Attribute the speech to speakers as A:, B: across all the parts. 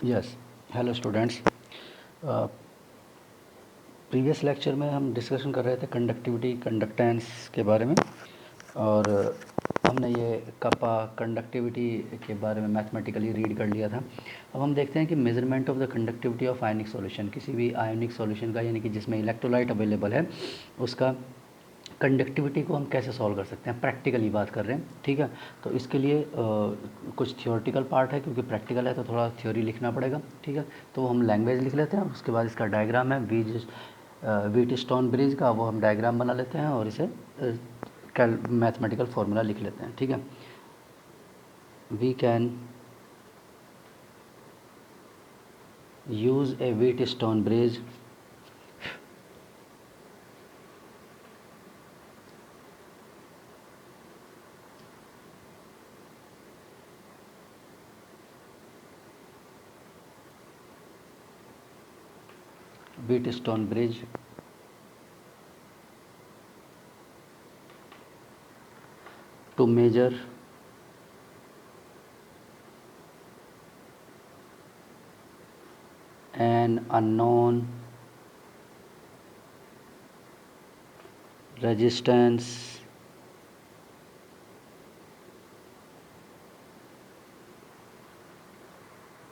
A: Yes, hello students. Previous lecture में हम discussion कर रहे थे कंडक्टिविटी कंडक्टेंस के बारे में, और हमने ये कपा कंडक्टिविटी के बारे में मैथमेटिकली रीड कर लिया था। अब हम देखते हैं कि measurement of the conductivity of ionic solution, किसी भी आयनिक सॉल्यूशन का, यानी कि जिसमें इलेक्ट्रोलाइट अवेलेबल है, उसका कंडक्टिविटी को हम कैसे सॉल्व कर सकते हैं। प्रैक्टिकली बात कर रहे हैं, ठीक है। तो इसके लिए कुछ थियोरटिकल पार्ट है, क्योंकि प्रैक्टिकल है तो थोड़ा थ्योरी लिखना पड़ेगा, ठीक है। तो हम लैंग्वेज लिख लेते हैं, उसके बाद इसका डायग्राम है व्हीटस्टोन ब्रिज का, वो हम डायग्राम बना लेते हैं और इसे मैथमेटिकल फार्मूला लिख लेते हैं, ठीक है। We can use a Wheatstone bridge Wheatstone bridge to measure an unknown resistance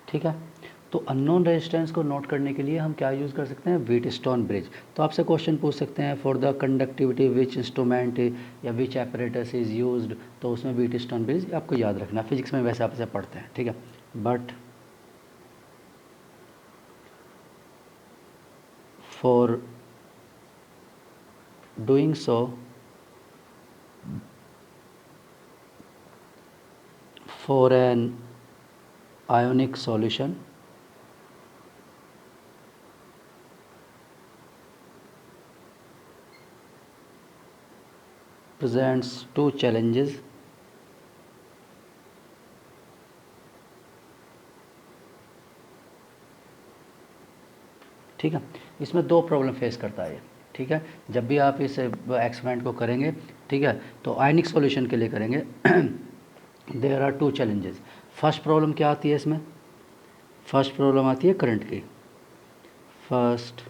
A: ठीक है। तो अननोन रेजिस्टेंस को नोट करने के लिए हम क्या यूज़ कर सकते हैं, व्हीटस्टोन ब्रिज। तो आपसे क्वेश्चन पूछ सकते हैं, for the conductivity which instrument या विच एपरेटस इज़ यूज्ड, तो उसमें व्हीटस्टोन ब्रिज आपको याद रखना। फिजिक्स में वैसे आप इसे पढ़ते हैं, ठीक है। But for doing so for an ionic solution presents two challenges. ठीक है, इसमें दो प्रॉब्लम फेस करता है ये, ठीक है। जब भी आप इस एक्सपेरिमेंट को करेंगे, ठीक है, तो आयनिक सॉल्यूशन के लिए करेंगे, there are two challenges. First problem क्या आती है इसमें, फर्स्ट प्रॉब्लम आती है करंट की। First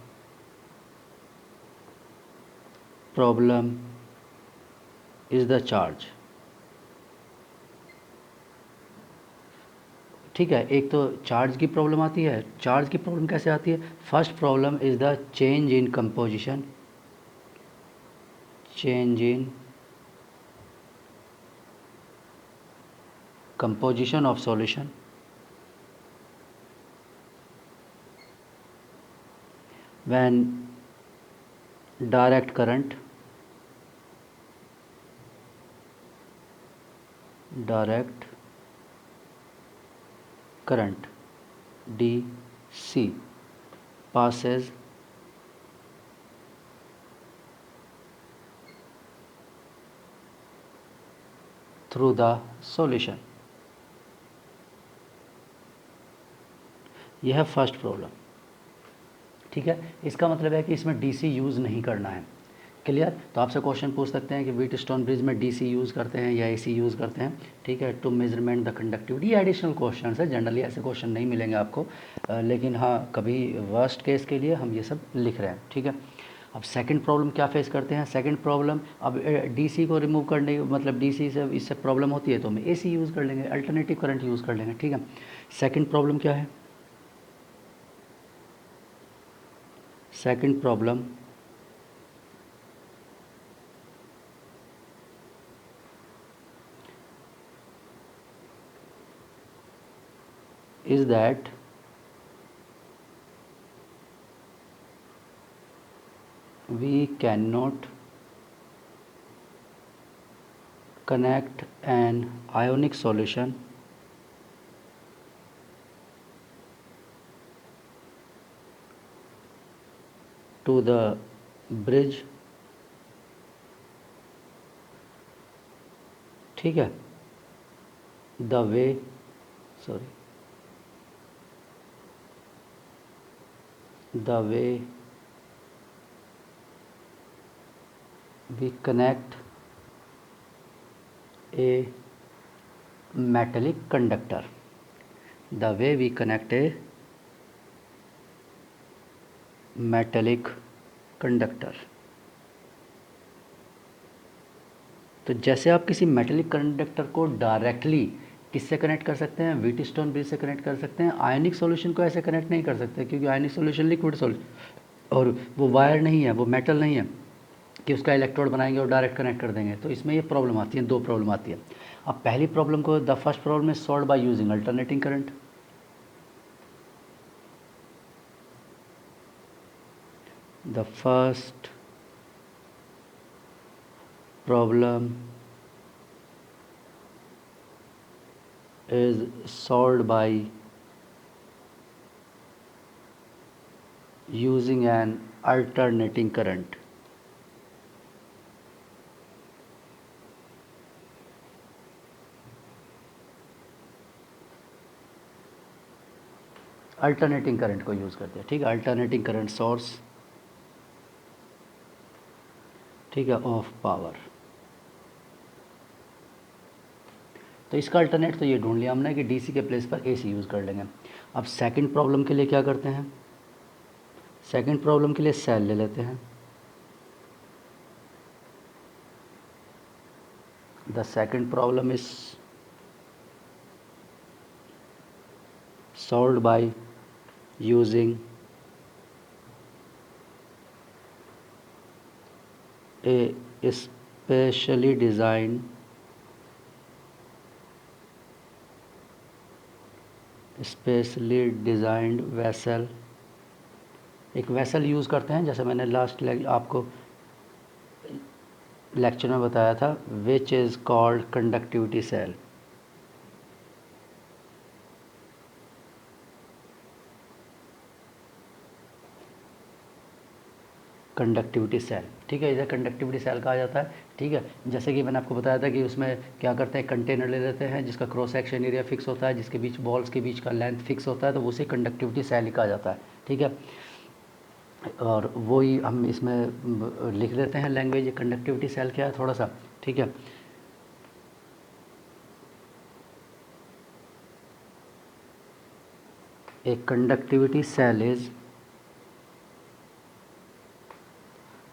A: problem is the charge, ठीक है। एक तो चार्ज की प्रॉब्लम आती है। चार्ज की प्रॉब्लम कैसे आती है, first problem is the change in composition, change in composition of solution when direct current DC passes through the solution। यह है फर्स्ट प्रॉब्लम, ठीक है। इसका मतलब है कि इसमें डीसी यूज़ नहीं करना है। क्लियर। तो आपसे क्वेश्चन पूछ सकते हैं कि व्हीटस्टोन ब्रिज में डीसी यूज़ करते हैं या एसी यूज़ करते हैं, ठीक है, टू मेजरमेंट द कंडक्टिविटी। ये एडिशनल क्वेश्चन है, जनरली ऐसे क्वेश्चन नहीं मिलेंगे आपको, लेकिन हाँ, कभी वर्स्ट केस के लिए हम ये सब लिख रहे हैं, ठीक है। अब सेकंड प्रॉब्लम क्या फेस करते हैं, सेकंड प्रॉब्लम, अब डीसी को रिमूव करने, मतलब डीसी से इससे प्रॉब्लम होती है तो हम एसी यूज़ कर लेंगे, अल्टरनेटिव करंट यूज़ कर लेंगे, ठीक है। सेकंड प्रॉब्लम क्या है, second problem is that we cannot connect an ionic solution to the bridge, ठीक है, the way sorry the way we connect a metallic conductor, the way we connect a metallic conductor. तो जैसे आप किसी metallic conductor को directly किससे connect कर सकते हैं, व्हीटस्टोन ब्रिज से कनेक्ट कर सकते हैं, आयनिक सॉल्यूशन को ऐसे कनेक्ट नहीं कर सकते क्योंकि आयनिक सॉल्यूशन लिक्विड सॉल्यूशन और वो वायर नहीं है, वो मेटल नहीं है कि उसका इलेक्ट्रोड बनाएंगे और डायरेक्ट कनेक्ट कर देंगे। तो इसमें ये प्रॉब्लम आती है, दो प्रॉब्लम आती है। अब पहली प्रॉब्लम को, the first problem is solve by using alternating current. The first problem is solved by using an alternating current. Alternating current को यूज़ करते हैं, ठीक है, अल्टरनेटिंग करंट सोर्स, ठीक है, ऑफ पावर। तो इसका अल्टरनेट तो ये ढूंढ लिया हमने कि डीसी के प्लेस पर एसी यूज़ कर लेंगे। अब सेकंड प्रॉब्लम के लिए क्या करते हैं, सेकंड प्रॉब्लम के लिए सेल ले लेते हैं। The second problem is solved by using A specially designed vessel. एक वेसल यूज़ करते हैं, जैसे मैंने लास्ट आपको लेक्चर में बताया था, which is called conductivity cell. Conductivity cell, ठीक है, इधर कंडक्टिविटी सेल कहा जाता है, ठीक है। जैसे कि मैंने आपको बताया था कि उसमें क्या करते हैं, कंटेनर ले लेते हैं जिसका क्रॉस सेक्शन एरिया फिक्स होता है, जिसके बीच बॉल्स के बीच का लेंथ फिक्स होता है, तो उसे कंडक्टिविटी सेल ही कहा जाता है, ठीक है। और वही हम इसमें लिख देते हैं लैंग्वेज, कंडक्टिविटी सेल क्या है थोड़ा सा, ठीक है। A conductivity cell is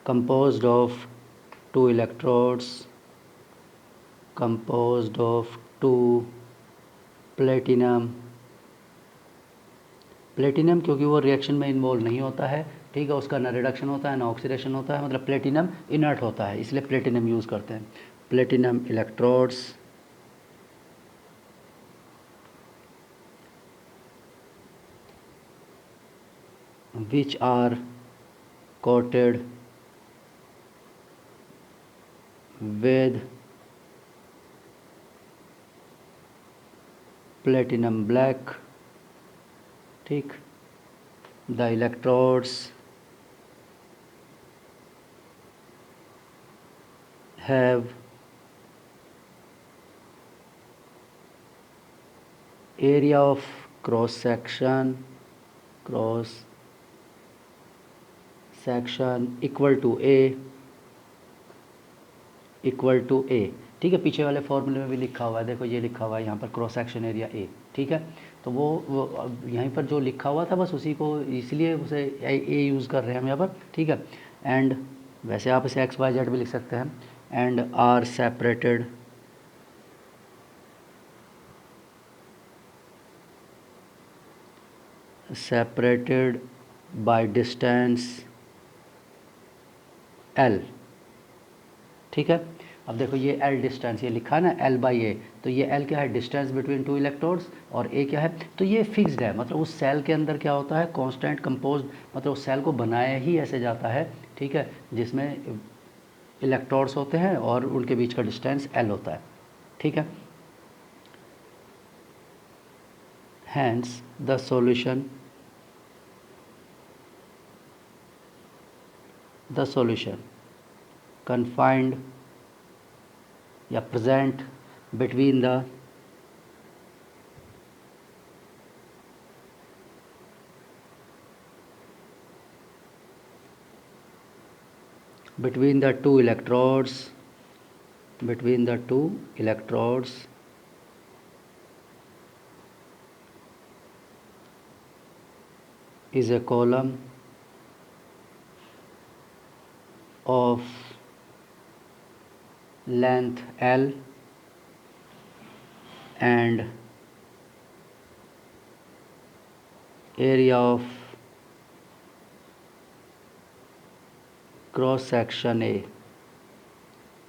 A: composed of two electrodes composed of two platinum क्योंकि वो रिएक्शन में इन्वॉल्व नहीं होता है, ठीक है, उसका ना रिडक्शन होता है ना ऑक्सीडेशन होता है, मतलब प्लेटिनम इनर्ट होता है, इसलिए प्लेटिनम यूज़ करते हैं। Platinum electrodes which are coated with platinum black, ठीक। the electrodes have area of cross section equal to A, ठीक है। पीछे वाले फॉर्मूले में भी लिखा हुआ है, देखो ये लिखा हुआ है यहाँ पर क्रॉस सेक्शन एरिया A, ठीक है। तो वो यहीं पर जो लिखा हुआ था बस उसी को, इसलिए उसे A यूज़ कर रहे हैं हम यहाँ पर, ठीक है। एंड वैसे आप इसे XYZ भी लिख सकते हैं, and are separated by distance L, ठीक है। अब देखो ये L डिस्टेंस, ये लिखा है ना L/A, तो ये L क्या है, डिस्टेंस बिटवीन टू इलेक्ट्रोड्स, और A क्या है, तो ये फिक्स्ड है, मतलब उस सेल के अंदर क्या होता है, कांस्टेंट कंपोज्ड, मतलब उस सेल को बनाया ही ऐसे जाता है, ठीक है, जिसमें इलेक्ट्रोड्स होते हैं और उनके बीच का डिस्टेंस L होता है, ठीक है। हैंस द सॉल्यूशन confined या present between the two electrodes is a column length L and area of cross section A.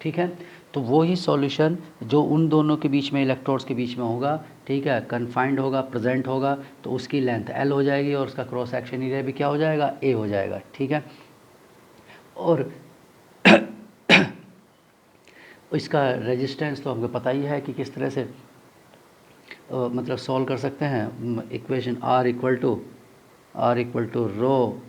A: ठीक है, तो वो ही सॉल्यूशन जो उन दोनों के बीच में, इलेक्ट्रोड्स के बीच में होगा, ठीक है, कन्फाइंड होगा, प्रेजेंट होगा, तो उसकी लेंथ एल हो जाएगी और उसका क्रॉस सेक्शन एरिया भी क्या हो जाएगा, ए हो जाएगा। ठीक है, और इसका रेजिस्टेंस तो हमको पता ही है कि किस तरह से मतलब सॉल्व कर सकते हैं। Equation are equal to rho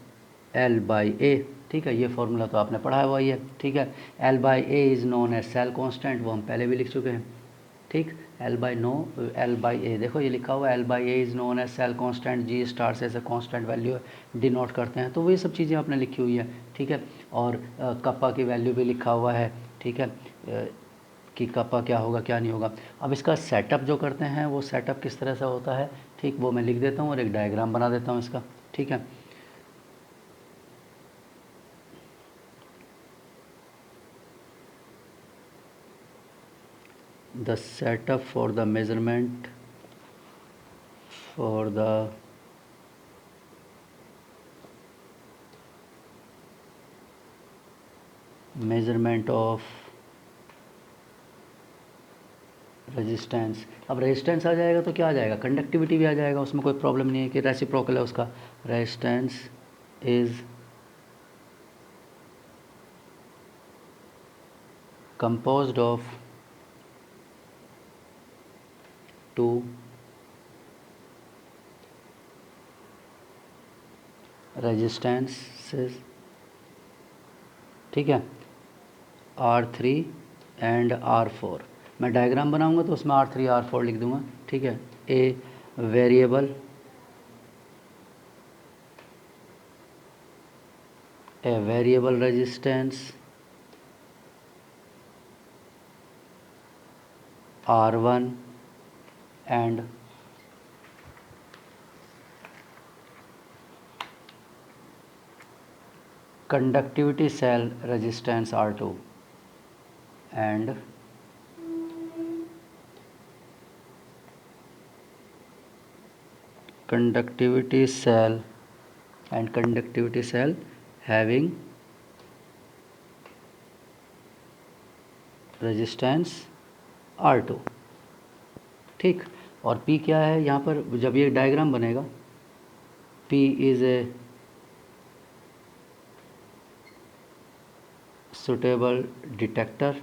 A: L by A. ठीक है, ये फॉर्मूला तो आपने पढ़ा हुआ ही है। ठीक है, L by A is known as cell constant, वो हम पहले भी लिख चुके हैं। ठीक, एल बाई ए, देखो ये लिखा हुआ है, L by A is known as cell constant, G star से ऐसे कांस्टेंट वैल्यू डिनोट करते हैं, तो वो ये सब चीज़ें आपने लिखी हुई है। ठीक है, और कप्पा की वैल्यू भी लिखा हुआ है। ठीक है, कि कप्पा क्या होगा क्या नहीं होगा। अब इसका सेटअप जो करते हैं वो सेटअप किस तरह से होता है, ठीक, वो मैं लिख देता हूँ और एक डायग्राम बना देता हूँ इसका। ठीक है, the setup for the measurement of resistance. अब रेजिस्टेंस आ जाएगा तो क्या आ जाएगा, कंडक्टिविटी भी आ जाएगा, उसमें कोई प्रॉब्लम नहीं है कि रेसिप्रोकल है उसका। Resistance is composed of two resistances. ठीक है, R3 एंड R4। मैं डायग्राम बनाऊंगा तो उसमें R3 R4 लिख दूंगा। ठीक है, a variable resistance R1 and conductivity cell resistance R2 and conductivity cell having resistance R2। ठीक, और P क्या है यहाँ पर, जब ये डायग्राम बनेगा, P is a suitable detector।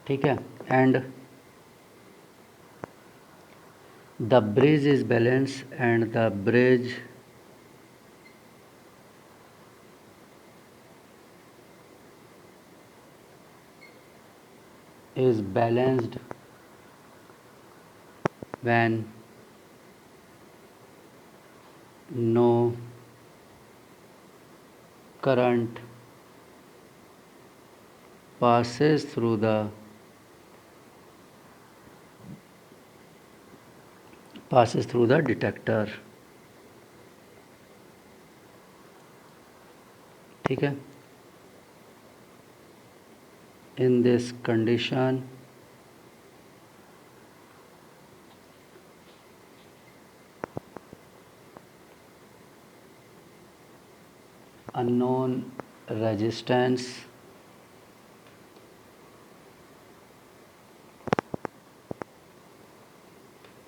A: ठीक है, and the bridge is balanced and the bridge is balanced when no current passes through the detector। ठीक है, in this condition unknown resistance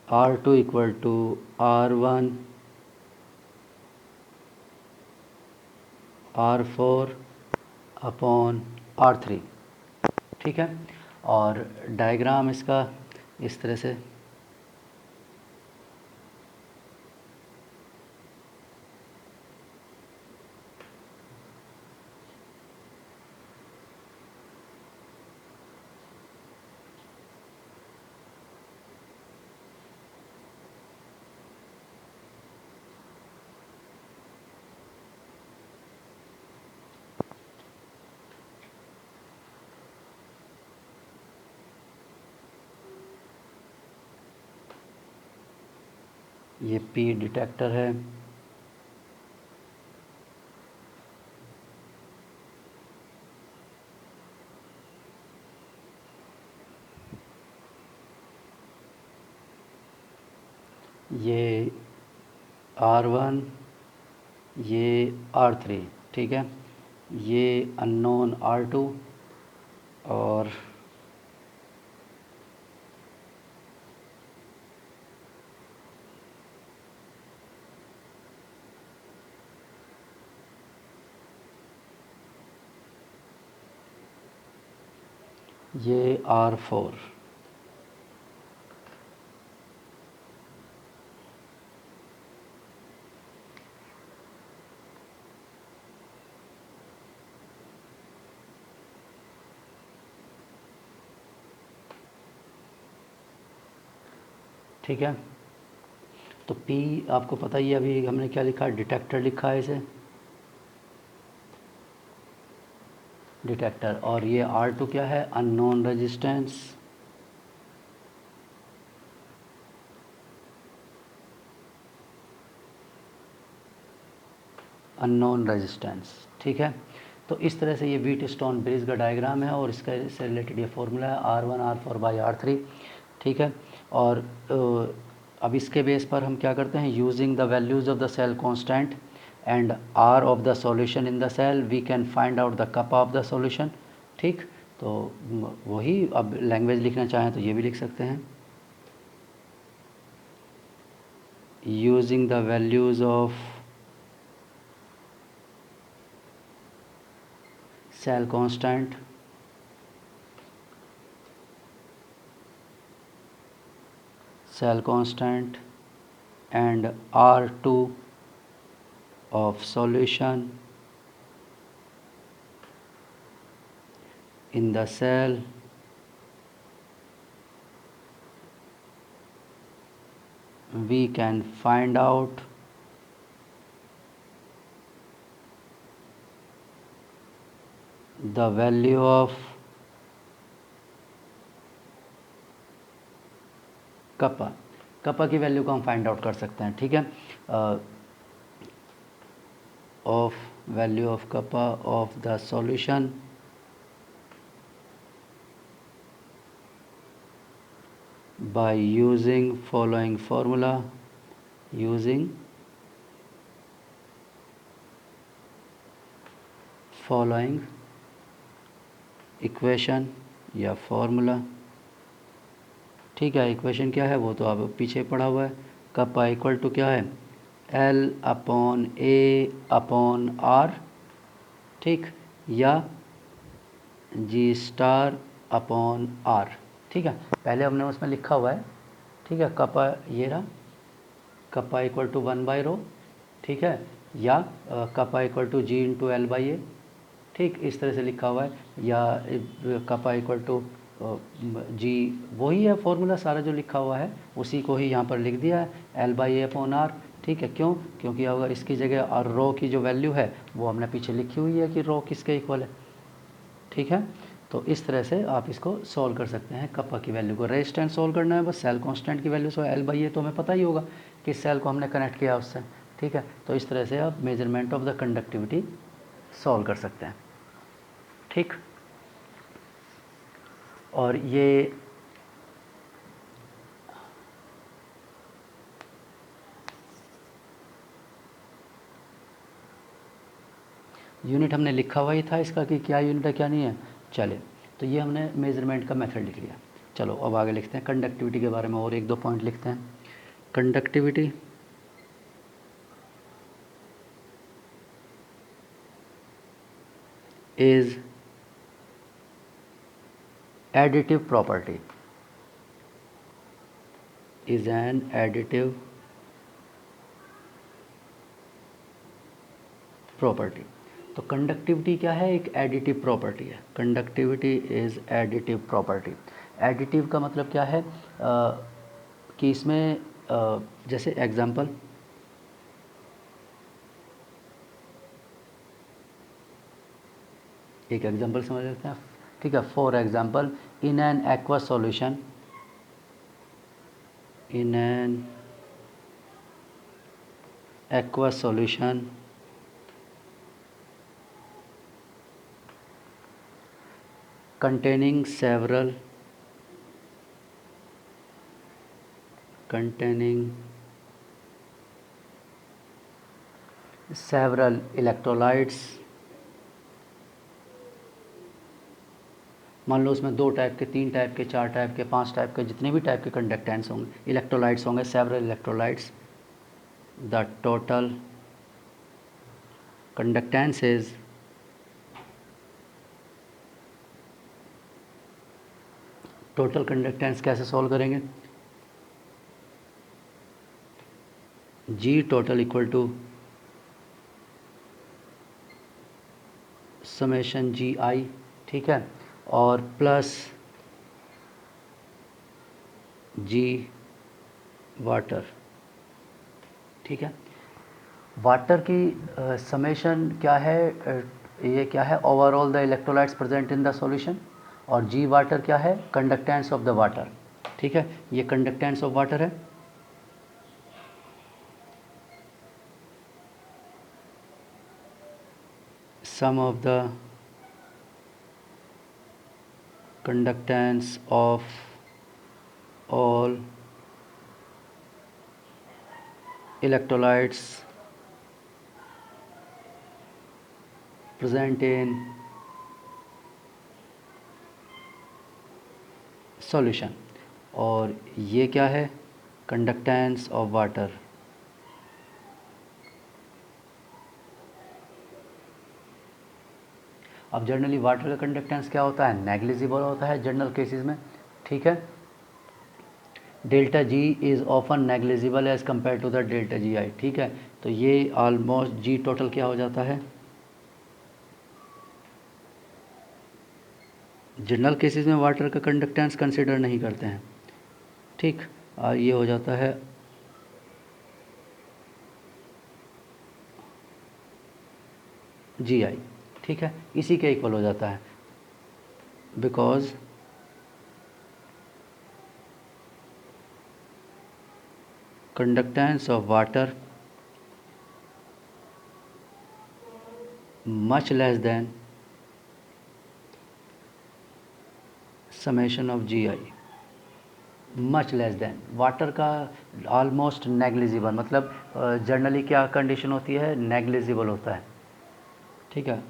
A: R2 equal to R1 R4 upon R3। ठीक है, और diagram इसका इस तरह से ये P डिटेक्टर है, ये R1, ये R3, ठीक है, ये अननोन R2 और ये R4। ठीक है, तो P आपको पता ही है, अभी हमने क्या लिखा है, डिटेक्टर लिखा है इसे, डिटेक्टर। और ये R2 क्या है, अननोन रेजिस्टेंस, अननोन रेजिस्टेंस। ठीक है, तो इस तरह से ये व्हीटस्टोन ब्रिज का डायग्राम है और इसका इससे रिलेटेड ये फॉर्मूला है R1 R4/R3। ठीक है, और अब इसके बेस पर हम क्या करते हैं, using the values of the cell constant and R of the solution in the cell we can find out the kappa of the solution. ठीक, तो वही, अब लैंग्वेज लिखना चाहें तो ये भी लिख सकते हैं, using the values of cell constant and R2 of solution in the cell we can find out the value of कपा। कपा की वैल्यू को हम फाइंड आउट कर सकते हैं। ठीक है, of value of kappa of the solution by using following formula, using following equation या formula. ठीक है, इक्वेशन क्या है वो तो आप पीछे पढ़ा हुआ है, कपा इक्वल टू क्या है, L/A/R। ठीक, या G*/R। ठीक है, पहले हमने उसमें लिखा हुआ है। ठीक है, कपा ये रहा, कपा इक्वल टू 1/ρ। ठीक है, या कपा इक्वल टू G/L/A। ठीक, इस तरह से लिखा हुआ है, या कपा इक्वल टू जी, वही है फॉर्मूला सारा जो लिखा हुआ है उसी को ही यहाँ पर लिख दिया है, L/A/R। ठीक है, क्यों, क्योंकि अगर इसकी जगह और रो की जो वैल्यू है वो हमने पीछे लिखी हुई है कि रो किसके इक्वल है। ठीक है, तो इस तरह से आप इसको सॉल्व कर सकते हैं। कपा की वैल्यू को रेजिस्टेंस सॉल्व करना है, बस सेल कांस्टेंट की वैल्यू सो L/A तो हमें पता ही होगा कि सेल को हमने कनेक्ट किया उससे। ठीक है, तो इस तरह से आप measurement of the conductivity solve कर सकते हैं। ठीक, और ये यूनिट हमने लिखा हुआ ही था इसका कि क्या यूनिट है क्या नहीं है। चले, तो ये हमने मेजरमेंट का मेथड लिख लिया। चलो अब आगे लिखते हैं, कंडक्टिविटी के बारे में और एक दो पॉइंट लिखते हैं। Conductivity is additive property, is an additive property. तो कंडक्टिविटी क्या है, एक एडिटिव प्रॉपर्टी है। Conductivity is additive property. Additive का मतलब क्या है, कि इसमें जैसे एग्जांपल, एक एग्जांपल समझ लेते हैं। ठीक है, for example, in an aqua solution, in an aqua solution containing several several electrolytes, मान लो उसमें 2 टाइप के, 3 टाइप के, 4 टाइप के, 5 टाइप के, जितने भी टाइप के कंडक्टेंस होंगे, इलेक्ट्रोलाइट्स होंगे, several electrolytes, the total conductance is total conductance कैसे सॉल्व करेंगे? जी total equal to summation ji I, ठीक है, और प्लस जी वाटर, ठीक है। वाटर की समेशन क्या है? ये क्या है? Overall the electrolytes present in the solution, और जी वाटर क्या है? कंडक्टेंस ऑफ द वाटर, ठीक है। ये कंडक्टेंस ऑफ वाटर है। Sum of the conductance of all electrolytes present in solution, और ये क्या है? Conductance of water. अब जनरली वाटर का कंडक्टेंस क्या होता है? नेग्लिजिबल होता है जनरल केसेस में, ठीक है। Delta G is often negligible as compare to the delta G I, ठीक है। तो ये ऑलमोस्ट जी टोटल क्या हो जाता है? जनरल केसेस में वाटर का कंडक्टेंस कंसिडर नहीं करते हैं, ठीक। ये हो जाता है जी आई, ठीक है, इसी के इक्वल हो जाता है, because conductance of water much less than summation of GI, much less than water का ऑलमोस्ट नेग्लिजिबल, मतलब जनरली क्या कंडीशन होती है? नेग्लिजिबल होता है, ठीक है।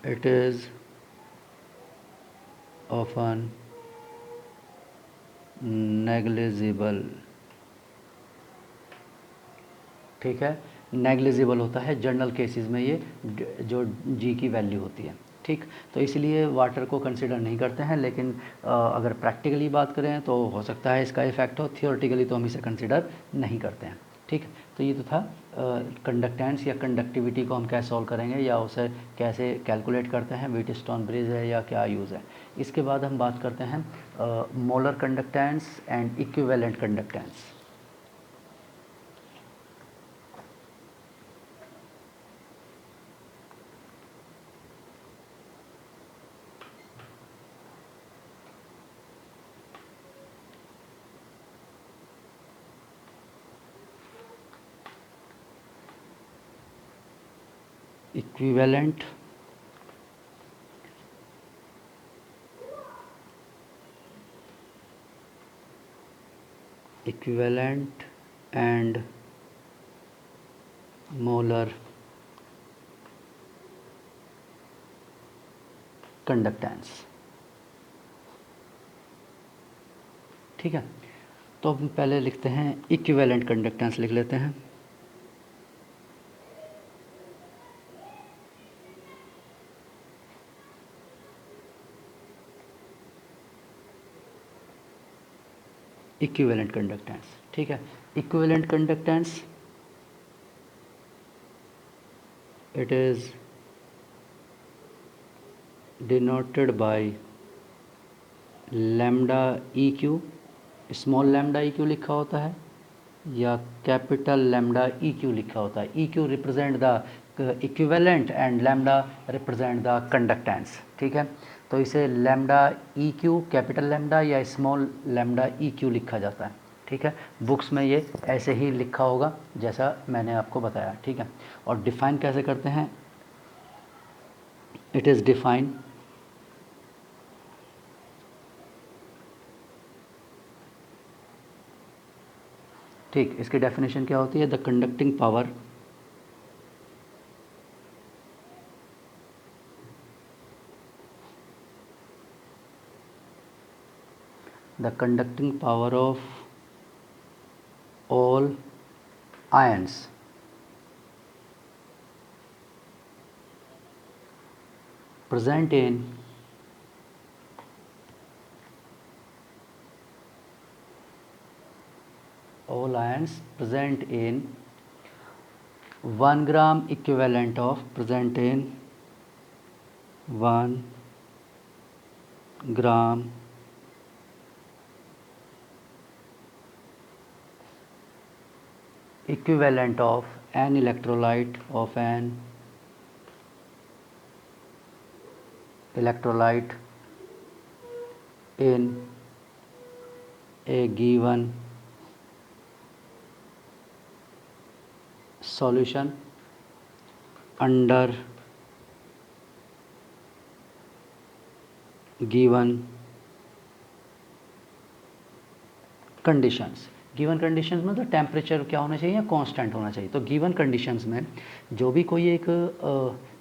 A: इट इज़ ऑफन नेग्लिजिबल, ठीक है, नेग्लिजिबल होता है जनरल केसेस में ये जो जी की वैल्यू होती है, ठीक। तो इसलिए वाटर को कंसिडर नहीं करते हैं, लेकिन अगर प्रैक्टिकली बात करें तो हो सकता है इसका इफ़ेक्ट हो, थियोरेटिकली तो हम इसे कंसिडर नहीं करते हैं, ठीक। तो ये तो था कंडक्टेंस या कंडक्टिविटी को हम कैसे सॉल्व करेंगे या उसे कैसे कैलकुलेट करते हैं, व्हीटस्टोन ब्रिज है या क्या यूज़ है। इसके बाद हम बात करते हैं molar conductance and equivalent conductance. Equivalent and molar conductance, ठीक है। तो हम पहले लिखते हैं इक्विवेलेंट कंडक्टेंस, लिख लेते हैं। इक्विवेलेंट कंडक्टेंस, ठीक है। Equivalent conductance, it is denoted by lambda E Q, small lambda E Q लिखा होता है या कैपिटल लैम्डा ई क्यू लिखा होता है। E Q represent the equivalent and lambda represent the conductance, ठीक है। तो इसे lambda E Q, capital lambda या स्मॉल लैम्डा ई क्यू लिखा जाता है, ठीक है। बुक्स में ये ऐसे ही लिखा होगा जैसा मैंने आपको बताया, ठीक है। और डिफ़ाइन कैसे करते हैं? इट इज़ डिफाइन ठीक, इसकी डेफिनेशन क्या होती है? The conducting power of all ions present in all ions present in 1 gram equivalent of 1 gram equivalent of an electrolyte in a given solution under given conditions. Given conditions में तो temperature क्या होना चाहिए? Constant होना चाहिए। तो given conditions में जो भी कोई एक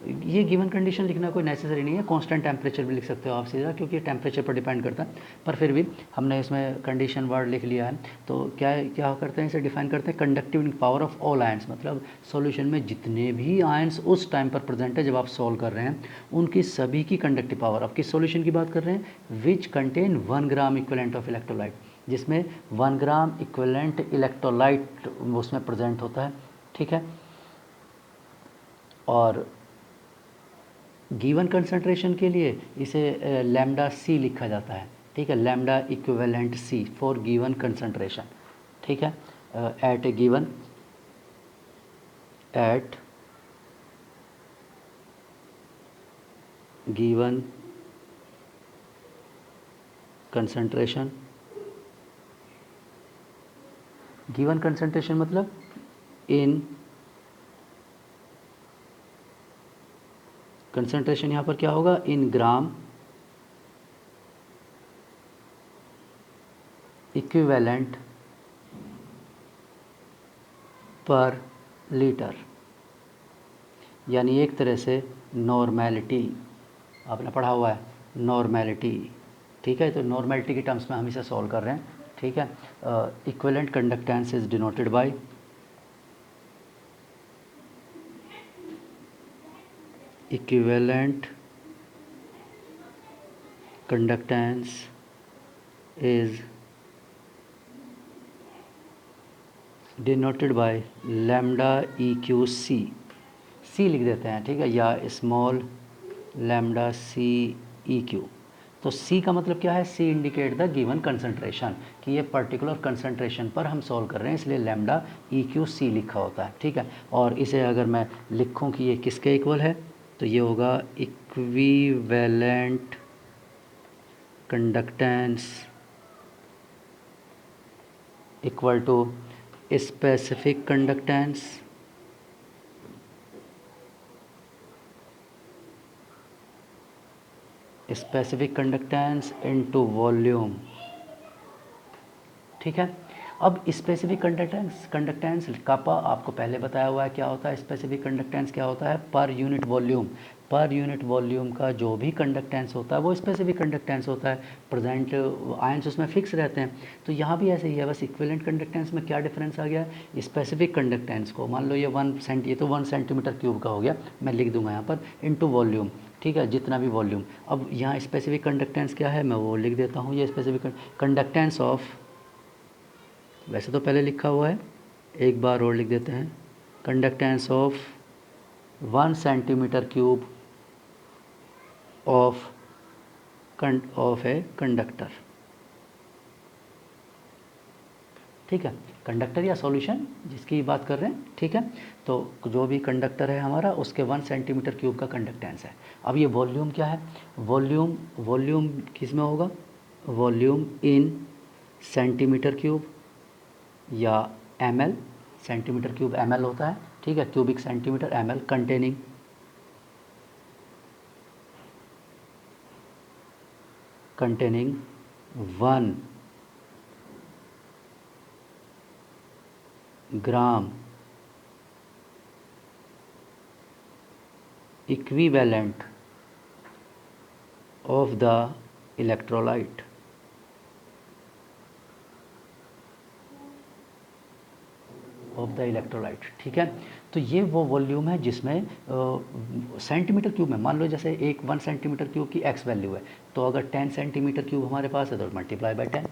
A: ये गिवन कंडीशन लिखना कोई नेसेसरी नहीं है, कांस्टेंट टेम्परेचर भी लिख सकते हो आप सीधा, क्योंकि टेम्परेचर पर डिपेंड करता है। पर फिर भी हमने इसमें कंडीशन वर्ड लिख लिया है। तो क्या क्या करते हैं, इसे डिफाइन करते हैं conductive power of all ions, मतलब सॉल्यूशन में जितने भी आयंस उस टाइम पर प्रेजेंट है जब आप सॉल्व कर रहे हैं, उनकी सभी की कंडक्टिव पावर। अब किस सॉल्यूशन की बात कर रहे हैं? Which contain 1 gram equivalent of electrolyte, जिसमें 1 ग्राम इक्विवेलेंट इलेक्ट्रोलाइट उसमें प्रेजेंट होता है। ठीक है, और गिवन कंसंट्रेशन के लिए इसे लैम्डा सी लिखा जाता है। ठीक है, lambda equivalent C for given concentration. ठीक है, at a given concentration. Given concentration मतलब इन कंसंट्रेशन, यहाँ पर क्या होगा? इन ग्राम इक्विवेलेंट पर लीटर, यानी एक तरह से नॉर्मेलिटी, आपने पढ़ा हुआ है नॉर्मेलिटी। ठीक है, तो नॉर्मेलिटी की टर्म्स में हम इसे सॉल्व कर रहे हैं। ठीक है, equivalent conductance is denoted by equivalent conductance is denoted by lambda EQC, C लिख देते हैं। ठीक है, या स्मॉल लैम्डा सी EQ। तो C का मतलब क्या है? C indicate the given concentration, कि ये पर्टिकुलर कंसंट्रेशन पर हम सॉल्व कर रहे हैं, इसलिए लैम्डा EQC लिखा होता है। ठीक है, और इसे अगर मैं लिखूं कि ये किसके इक्वल है, तो ये होगा equivalent conductance equal to specific conductance into volume. ठीक है, अब स्पेसिफिक कंडक्टेंस कापा आपको पहले बताया हुआ है क्या होता है। स्पेसिफिक कंडक्टेंस क्या होता है? Per unit volume. Per unit volume का जो भी कंडक्टेंस होता है वो स्पेसिफिक कंडक्टेंस होता है। प्रेजेंट आयंस उसमें फिक्स रहते हैं। तो यहाँ भी ऐसे ही है, बस इक्विवेलेंट कंडक्टेंस में क्या डिफरेंस आ गया? स्पेसिफिक कंडक्टेंस को मान लो ये 1 सेंटीमीटर क्यूब का हो गया, मैं लिख दूंगा यहाँ पर, इनटू वॉल्यूम। ठीक है, जितना भी वॉल्यूम। अब यहाँ स्पेसिफिक कंडक्टेंस क्या है, मैं वो लिख देता हूँ। ये स्पेसिफिक कंडक्टेंस ऑफ, वैसे तो पहले लिखा हुआ है, एक बार और लिख देते हैं, conductance of 1 centimetre cube of a conductor. ठीक है, कंडक्टर या सॉल्यूशन जिसकी बात कर रहे हैं। ठीक है, तो जो भी कंडक्टर है हमारा, उसके 1 सेंटीमीटर क्यूब का कंडक्टेंस है। अब ये वॉल्यूम क्या है? वॉल्यूम किस में होगा? वॉल्यूम इन सेंटीमीटर क्यूब या ml, सेंटीमीटर क्यूब ml होता है। ठीक है, cubic centimetre ml, containing 1 gram equivalent of the electrolyte. Of the electrolyte, ठीक है। तो ये वो वॉल्यूम है जिसमें सेंटीमीटर क्यूब में, मान लो जैसे 1 सेंटीमीटर क्यूब की एक्स वैल्यू है, तो अगर 10 सेंटीमीटर क्यूब हमारे पास है तो मल्टीप्लाई बाय 10।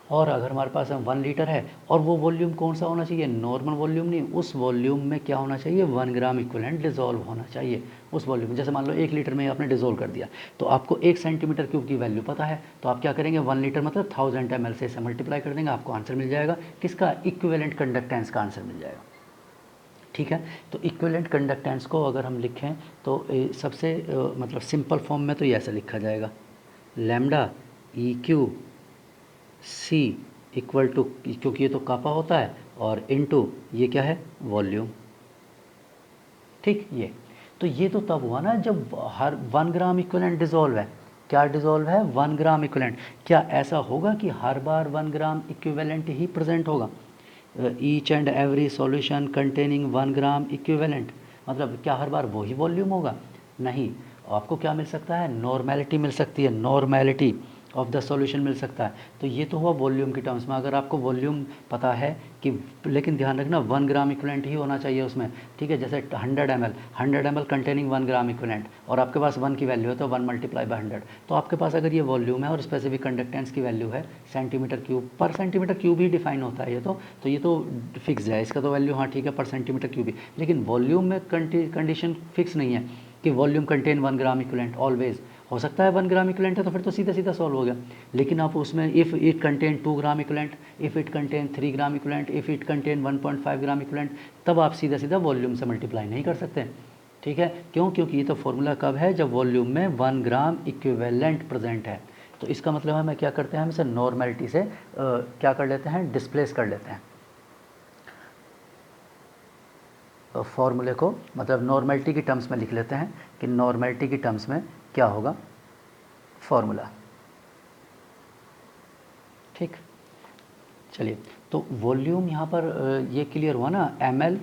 A: और अगर हमारे पास 1 लीटर है, और वो वॉल्यूम कौन सा होना चाहिए, नॉर्मल वॉल्यूम नहीं, उस वॉल्यूम में क्या होना चाहिए, 1 ग्राम इक्विवेलेंट डिजोल्व होना चाहिए उस वॉल्यूम में। जैसे मान लो 1 लीटर में आपने डिजोल्व कर दिया, तो आपको 1 सेंटीमीटर क्यूब की वैल्यू पता है, तो आप क्या करेंगे, 1 लीटर मतलब 1000 ml से इसे मल्टीप्लाई कर देंगे, आपको आंसर मिल जाएगा किसका, इक्विवेलेंट कंडक्टेंस का आंसर मिल जाएगा, ठीक है। तो इक्विवेलेंट कंडक्टेंस को अगर हम लिखें तो सबसे मतलब सिंपल फॉर्म में तो ये ऐसा लिखा जाएगा, lambda E Q C equal to, क्योंकि ये तो कापा होता है, और इनटू ये क्या है, वॉल्यूम, ठीक। ये तो ये तो तब हुआ ना जब हर 1 ग्राम इक्विवेलेंट डिजोल्व है। क्या डिजोल्व है, 1 ग्राम इक्विवेलेंट। क्या ऐसा होगा कि हर बार 1 ग्राम इक्विवेलेंट ही प्रेजेंट होगा, each and every solution containing 1 gram equivalent, मतलब क्या हर बार वही वॉल्यूम होगा, नहीं। आपको क्या मिल सकता है, नॉर्मेलिटी मिल सकती है, नॉर्मेलिटी ऑफ द सॉल्यूशन मिल सकता है। तो ये तो हुआ वॉल्यूम की टर्म्स में। अगर आपको वॉल्यूम पता है कि, लेकिन ध्यान रखना 1 ग्राम इक्विवेलेंट ही होना चाहिए उसमें, ठीक है। जैसे 100 ml कंटेनिंग 1 ग्राम इक्विवेलेंट, और आपके पास 1 की वैल्यू है तो 1 मल्टीप्लाई बाय 100, तो आपके पास अगर ये वॉल्यूम है और स्पेसिफिक कंडक्टेंस की वैल्यू है सेंटीमीटर क्यूब पर सेंटीमीटर क्यूब ही डिफाइन होता है ये तो ये तो फिक्स है इसका तो वैल्यू, हाँ ठीक है, पर सेंटीमीटर क्यूब ही। लेकिन वॉल्यूम में कंडीशन फिक्स नहीं है कि volume contain 1 gram equivalent always. हो सकता है 1 ग्राम इक्विवेलेंट है तो फिर तो सीधा सीधा सॉल्व हो गया, लेकिन आप उसमें if it contain 2 gram equivalent, if it contain 3 gram equivalent, if it contain 1.5 gram equivalent, तब आप सीधा सीधा वॉल्यूम से मल्टीप्लाई नहीं कर सकते, ठीक है। क्यों, क्योंकि ये तो फॉर्मूला कब है, जब वॉल्यूम में 1 ग्राम इक्विवेलेंट प्रेजेंट है। तो इसका मतलब हमें क्या करते हैं, हम इसे नॉर्मेलिटी से क्या कर लेते हैं, डिस्प्लेस कर लेते हैं फॉर्मूले को, मतलब नॉर्मेलिटी की टर्म्स में लिख लेते हैं कि नॉर्मेलिटी की टर्म्स में क्या होगा फॉर्मूला, ठीक। चलिए, तो वॉल्यूम यहाँ पर ये क्लियर हुआ ना, ml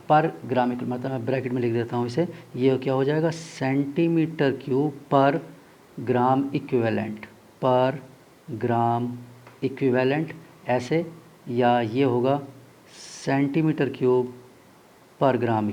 A: पर ग्राम, मतलब मैं ब्रैकेट में लिख देता हूँ इसे, ये क्या हो जाएगा, सेंटीमीटर क्यूब पर ग्राम इक्विवेलेंट, पर ग्राम इक्विवेलेंट ऐसे, या ये होगा सेंटीमीटर क्यूब पर ग्राम